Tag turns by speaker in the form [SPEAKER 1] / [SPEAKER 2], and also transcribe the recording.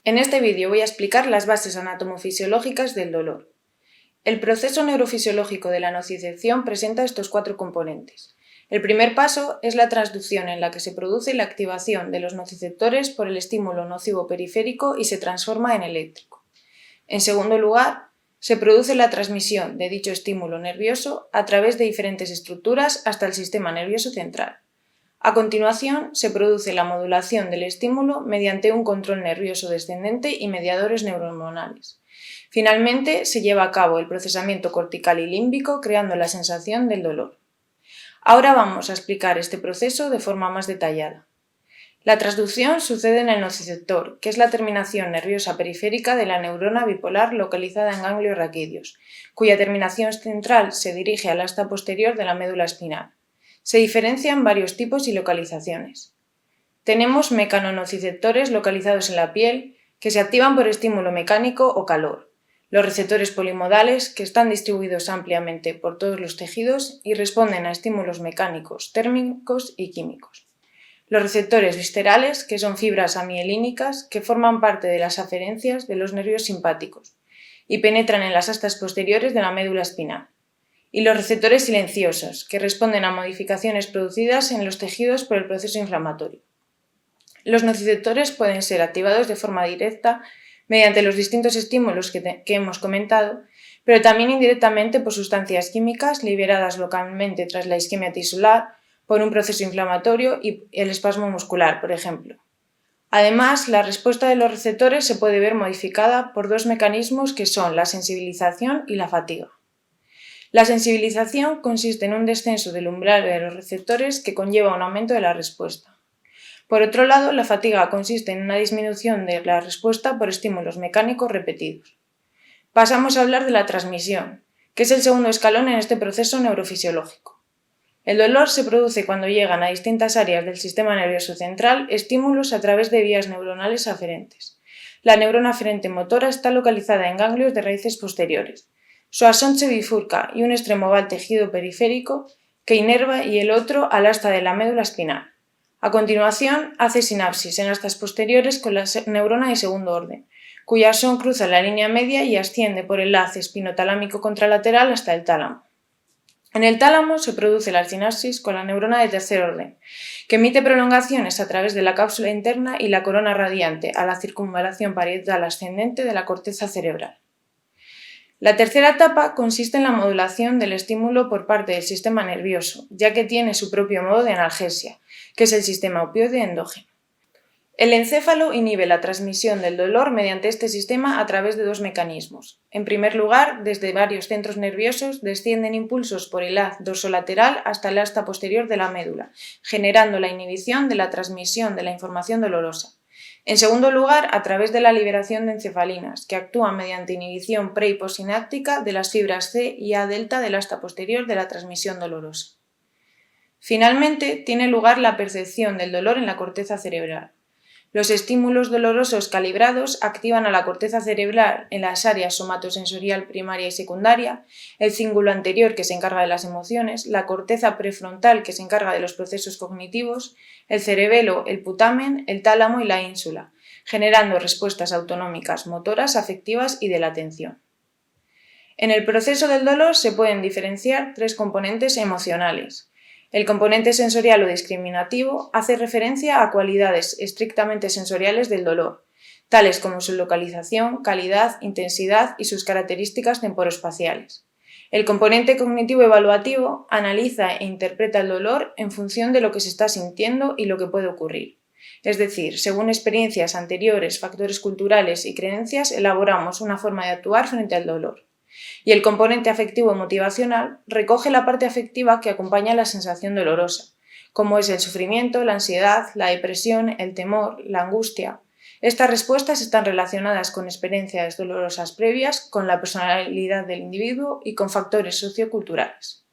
[SPEAKER 1] En este vídeo voy a explicar las bases anatomofisiológicas del dolor. El proceso neurofisiológico de la nocicepción presenta estos 4 componentes. El primer paso es la transducción, en la que se produce la activación de los nociceptores por el estímulo nocivo periférico y se transforma en eléctrico. En segundo lugar, se produce la transmisión de dicho estímulo nervioso a través de diferentes estructuras hasta el sistema nervioso central. A continuación, se produce la modulación del estímulo mediante un control nervioso descendente y mediadores neurohormonales. Finalmente, se lleva a cabo el procesamiento cortical y límbico, creando la sensación del dolor. Ahora vamos a explicar este proceso de forma más detallada. La transducción sucede en el nociceptor, que es la terminación nerviosa periférica de la neurona bipolar localizada en ganglios raquídeos, cuya terminación central se dirige al asta posterior de la médula espinal. Se diferencian varios tipos y localizaciones. Tenemos mecanonociceptores localizados en la piel, que se activan por estímulo mecánico o calor. Los receptores polimodales, que están distribuidos ampliamente por todos los tejidos y responden a estímulos mecánicos, térmicos y químicos. Los receptores viscerales, que son fibras amielínicas que forman parte de las aferencias de los nervios simpáticos y penetran en las astas posteriores de la médula espinal. Y los receptores silenciosos, que responden a modificaciones producidas en los tejidos por el proceso inflamatorio. Los nociceptores pueden ser activados de forma directa mediante los distintos estímulos que hemos comentado, pero también indirectamente por sustancias químicas liberadas localmente tras la isquemia tisular, por un proceso inflamatorio y el espasmo muscular, por ejemplo. Además, la respuesta de los receptores se puede ver modificada por 2 mecanismos que son la sensibilización y la fatiga. La sensibilización consiste en un descenso del umbral de los receptores que conlleva un aumento de la respuesta. Por otro lado, la fatiga consiste en una disminución de la respuesta por estímulos mecánicos repetidos. Pasamos a hablar de la transmisión, que es el segundo escalón en este proceso neurofisiológico. El dolor se produce cuando llegan a distintas áreas del sistema nervioso central estímulos a través de vías neuronales aferentes. La neurona aferente motora está localizada en ganglios de raíces posteriores. Su axón se bifurca y un extremo va al tejido periférico que inerva y el otro al asta de la médula espinal. A continuación, hace sinapsis en astas posteriores con la neurona de segundo orden, cuya axón cruza la línea media y asciende por el enlace espinotalámico contralateral hasta el tálamo. En el tálamo se produce la sinapsis con la neurona de tercer orden, que emite prolongaciones a través de la cápsula interna y la corona radiante a la circunvalación parietal ascendente de la corteza cerebral. La tercera etapa consiste en la modulación del estímulo por parte del sistema nervioso, ya que tiene su propio modo de analgesia, que es el sistema opioide endógeno. El encéfalo inhibe la transmisión del dolor mediante este sistema a través de 2 mecanismos. En primer lugar, desde varios centros nerviosos descienden impulsos por el haz dorsolateral hasta el asta posterior de la médula, generando la inhibición de la transmisión de la información dolorosa. En segundo lugar, a través de la liberación de encefalinas, que actúan mediante inhibición pre- y postsináptica de las fibras C y A delta del asta posterior de la transmisión dolorosa. Finalmente, tiene lugar la percepción del dolor en la corteza cerebral. Los estímulos dolorosos calibrados activan a la corteza cerebral en las áreas somatosensorial primaria y secundaria, el cíngulo anterior que se encarga de las emociones, la corteza prefrontal que se encarga de los procesos cognitivos, el cerebelo, el putamen, el tálamo y la ínsula, generando respuestas autonómicas, motoras, afectivas y de la atención. En el proceso del dolor se pueden diferenciar 3 componentes emocionales. El componente sensorial o discriminativo hace referencia a cualidades estrictamente sensoriales del dolor, tales como su localización, calidad, intensidad y sus características temporoespaciales. El componente cognitivo-evaluativo analiza e interpreta el dolor en función de lo que se está sintiendo y lo que puede ocurrir. Es decir, según experiencias anteriores, factores culturales y creencias, elaboramos una forma de actuar frente al dolor. Y el componente afectivo-motivacional recoge la parte afectiva que acompaña a la sensación dolorosa, como es el sufrimiento, la ansiedad, la depresión, el temor, la angustia. Estas respuestas están relacionadas con experiencias dolorosas previas, con la personalidad del individuo y con factores socioculturales.